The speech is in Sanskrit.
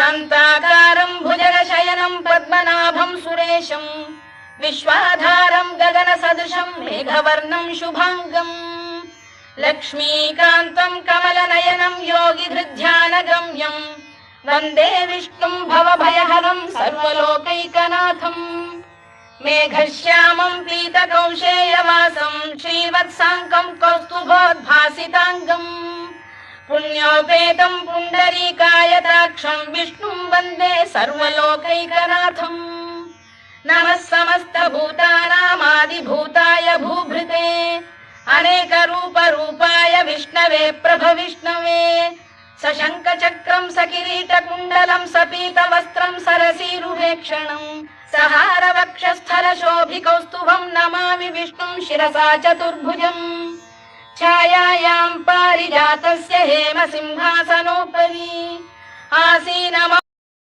शान्ताकारं भुजगशयनं पद्मनाभं सुरेशं विश्वाधारं गगनसदृशं मेघवर्णं शुभांगं लक्ष्मीकान्तं कमलनयनं योगिधृध्यानगम्यं वन्दे विष्णुं भवभयहरं सर्वलोकैकनाथं मेघश्यामं पीतकौशेयवासं श्रीवत्साङ्कं कौस्तुभोद्भासिताङ्गं पुण्योपेतं पुण्डरीकायताक्षं विष्णुं वन्दे सर्वलोकैकनाथं नमः समस्तभूतानामादिभूताय भूभृते अनेकरूपरूपाय विष्णवे प्रभविष्णवे सशङ्खचक्रं सकिरीटकुण्डलं सपीतवस्त्रं सरसीरुहेक्षणं सहारवक्षस्थलशोभिकौस्तुभं नमामि विष्णुं शिरसा चतुर्भुजं छायायां पारिजातस्य हेमसिंहासनोपरि आसीनम